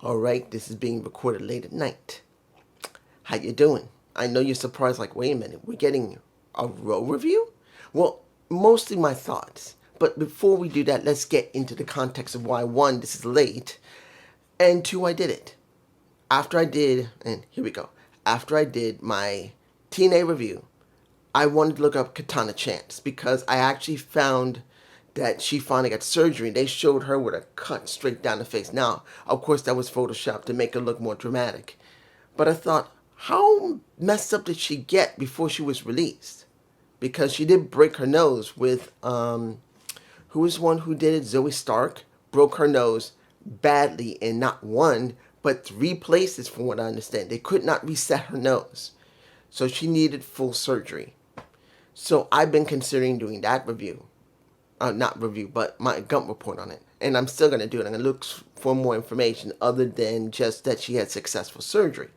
All right, this is being recorded late at night. How you doing? I know you're surprised, like, wait a minute, we're getting a Roe review? Well, mostly my thoughts. But before we do that, let's get into the context of why, one, this is late, and two, I did it. And here we go. After I did my TNA review, I wanted to look up Katana Chance because I actually found that she finally got surgery. They showed her with a cut straight down the face. Now, of course, that was Photoshopped to make her look more dramatic. But I thought, how messed up did she get before she was released? Because she did break her nose with, who was one who did it? Zoe Stark broke her nose badly in not one, but three places, from what I understand. They could not reset her nose. So she needed full surgery. So I've been considering doing that review. Not review, but my Gump report on it. And I'm still going to do it. I'm going to look for more information other than just that she had successful surgery.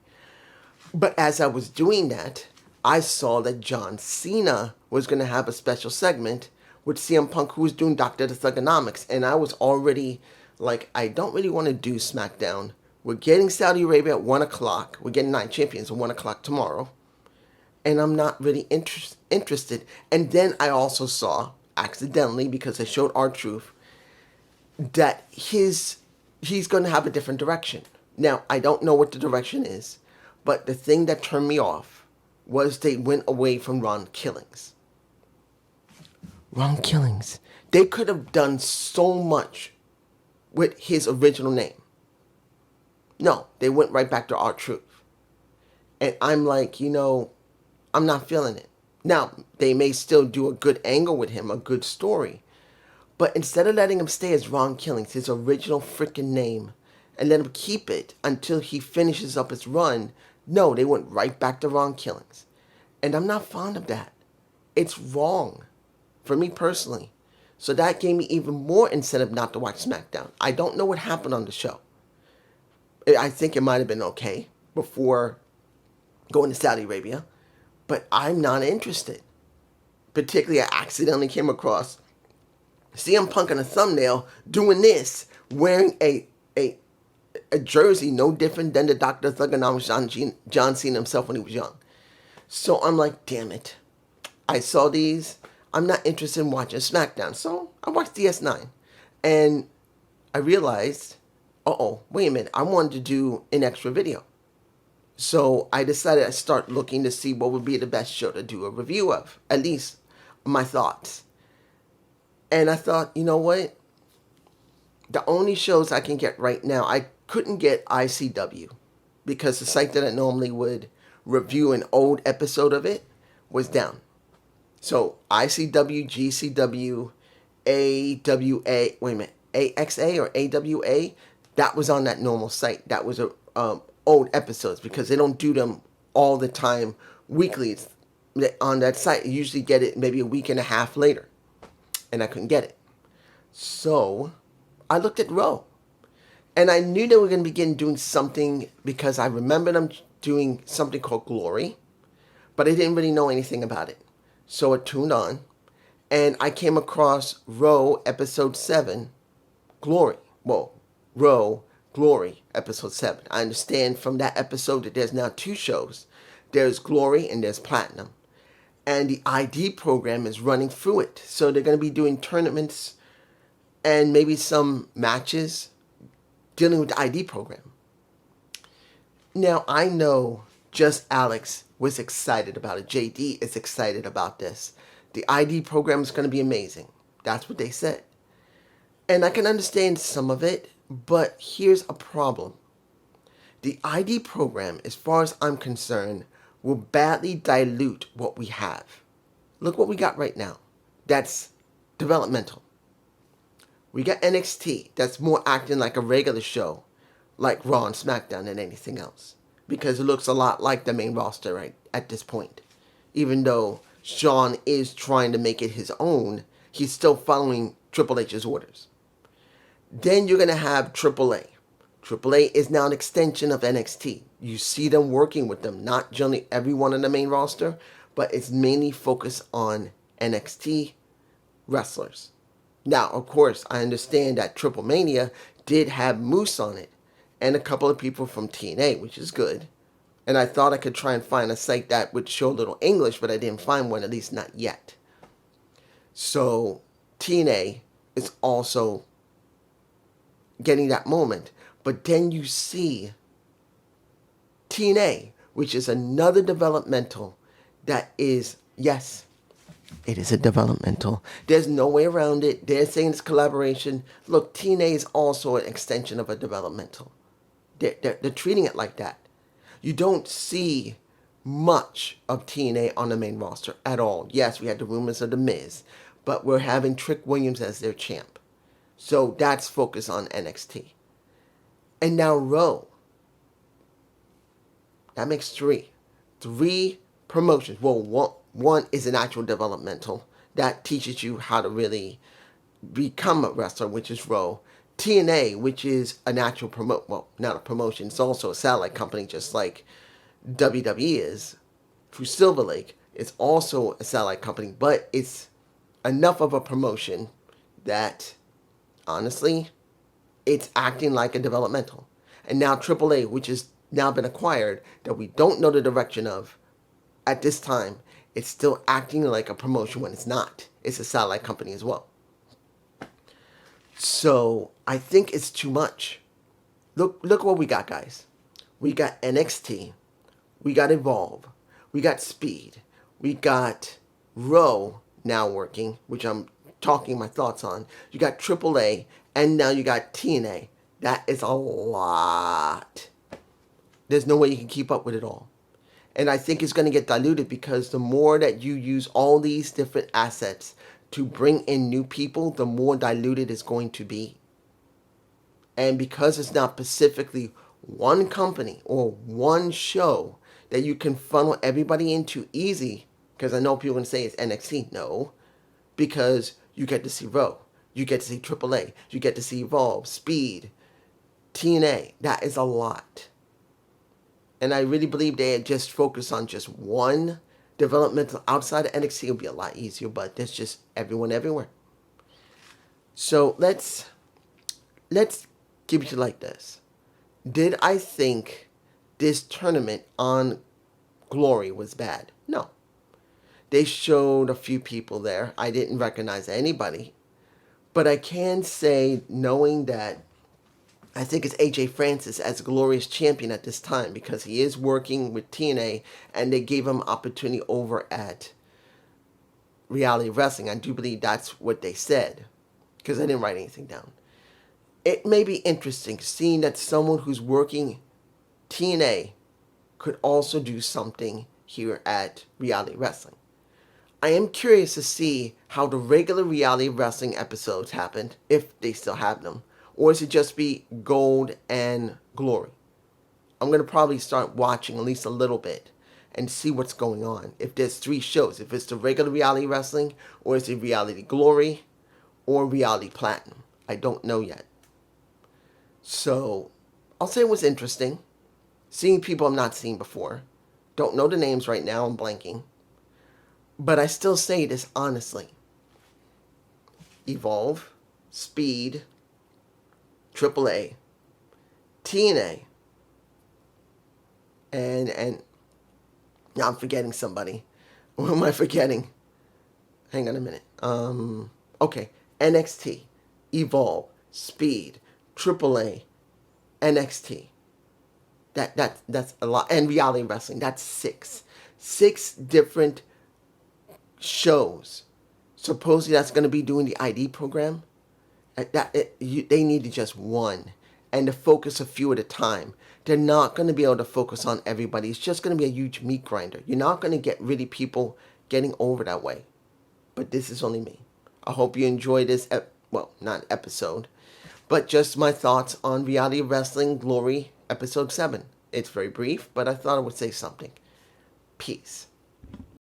But as I was doing that, I saw that John Cena was going to have a special segment with CM Punk, who was doing Dr. The Thugonomics. And I was already like, I don't really want to do SmackDown. We're getting Saudi Arabia at 1 o'clock. We're getting 9 Champions at 1 o'clock tomorrow. And I'm not really interested. And then I also saw, accidentally, because I showed R-Truth, that he's going to have a different direction. Now, I don't know what the direction is, but the thing that turned me off was they went away from Ron Killings. Ron Killings. They could have done so much with his original name. No, they went right back to R-Truth. And I'm like, I'm not feeling it. Now, they may still do a good angle with him, a good story. But instead of letting him stay as Ron Killings, his original freaking name, and let him keep it until he finishes up his run, no, they went right back to Ron Killings. And I'm not fond of that. It's wrong, for me personally. So that gave me even more incentive not to watch SmackDown. I don't know what happened on the show. I think it might have been okay before going to Saudi Arabia. But I'm not interested. Particularly, I accidentally came across CM Punk in a thumbnail doing this, wearing a jersey no different than the Dr. Thugonomics John Cena himself when he was young. So I'm like, damn it. I saw these. I'm not interested in watching SmackDown. So I watched DS9. And I realized, wait a minute. I wanted to do an extra video. So I decided I'd start looking to see what would be the best show to do a review of. At least my thoughts. And I thought, you know what? The only shows I can get right now, I couldn't get ICW. Because the site that I normally would review an old episode of it was down. So ICW, GCW, AWA, wait a minute, AXA or AWA, that was on that normal site. That was a old episodes because they don't do them all the time weekly on that site. You usually get it maybe a week and a half later, and I couldn't get it. So I looked at Raw, and I knew they were going to begin doing something because I remember them doing something called Glory, but I didn't really know anything about it. So I tuned on, and I came across Raw episode 7, Glory. Well, Raw Glory, episode 7. I understand from that episode that there's now 2 shows. There's Glory and there's Platinum. And the ID program is running through it. So they're going to be doing tournaments and maybe some matches dealing with the ID program. Now, I know Just Alex was excited about it. JD is excited about this. The ID program is going to be amazing. That's what they said. And I can understand some of it. But here's a problem. The ID program, as far as I'm concerned, will badly dilute what we have. Look what we got right now. That's developmental. We got NXT. That's more acting like a regular show, like Raw and SmackDown than anything else. Because it looks a lot like the main roster right at this point. Even though Shawn is trying to make it his own, he's still following Triple H's orders. Then you're going to have AAA. AAA is now an extension of NXT. You see them working with them, not generally everyone on the main roster, but it's mainly focused on NXT wrestlers. Now, of course, I understand that Triple Mania did have Moose on it, and a couple of people from TNA, which is good. And I thought I could try and find a site that would show a little English, but I didn't find one, at least not yet. So TNA is also getting that moment. But then you see TNA, which is another developmental that is, yes, it is a developmental. There's no way around it. They're saying it's collaboration. Look, TNA is also an extension of a developmental. They're treating it like that. You don't see much of TNA on the main roster at all. Yes, we had the rumors of The Miz, but we're having Trick Williams as their champ. So that's focused on NXT. And now Raw. That makes three. Three promotions. Well, one is an actual developmental that teaches you how to really become a wrestler, which is Raw. TNA, which is an actual not a promotion, it's also a satellite company, just like WWE is through Silver Lake. It's also a satellite company, but it's enough of a promotion that, honestly, it's acting like a developmental. And now AAA, which has now been acquired, that we don't know the direction of at this time, it's still acting like a promotion when it's not. It's a satellite company as well. So I think it's too much. Look what we got, guys. We got NXT. We got Evolve. We got Speed. We got Raw now working, which I'm talking my thoughts on. You got AAA, and now you got TNA. That is a lot. There's no way you can keep up with it all. And I think it's going to get diluted because the more that you use all these different assets to bring in new people, the more diluted it's going to be. And because it's not specifically one company or one show that you can funnel everybody into easy, because I know people are going to say it's NXT. No, because you get to see Raw, you get to see AAA, you get to see Evolve, Speed, TNA. That is a lot. And I really believe they had just focused on just one developmental outside of NXT. It would be a lot easier, but there's just everyone everywhere. So let's give it like this. Did I think this tournament on Glory was bad? No. They showed a few people there. I didn't recognize anybody. But I can say, knowing that I think it's AJ Francis as Glory's champion at this time, because he is working with TNA and they gave him opportunity over at Reality Wrestling. I do believe that's what they said, because I didn't write anything down. It may be interesting seeing that someone who's working TNA could also do something here at Reality Wrestling. I am curious to see how the regular Reality Wrestling episodes happened, if they still have them. Or is it just be Gold and Glory? I'm going to probably start watching at least a little bit and see what's going on. If there's three shows, if it's the regular Reality Wrestling, or is it Reality Glory, or Reality Platinum. I don't know yet. So, I'll say it was interesting. Seeing people I'm not seeing before. Don't know the names right now, I'm blanking. But I still say this honestly. Evolve, Speed, AAA, TNA, and now I'm forgetting somebody. What am I forgetting? Hang on a minute. Okay, NXT, Evolve, Speed, AAA, NXT. That's a lot. And Reality Wrestling, that's 6. 6 different shows. Supposedly that's going to be doing the ID program. They needed just one, and to focus a few at a time. They're not going to be able to focus on everybody. It's just going to be a huge meat grinder. You're not going to get really people getting over that way. But this is only me. I hope you enjoy this, not episode, but just my thoughts on Reality Wrestling Glory Episode 7. It's very brief, but I thought I would say something. Peace.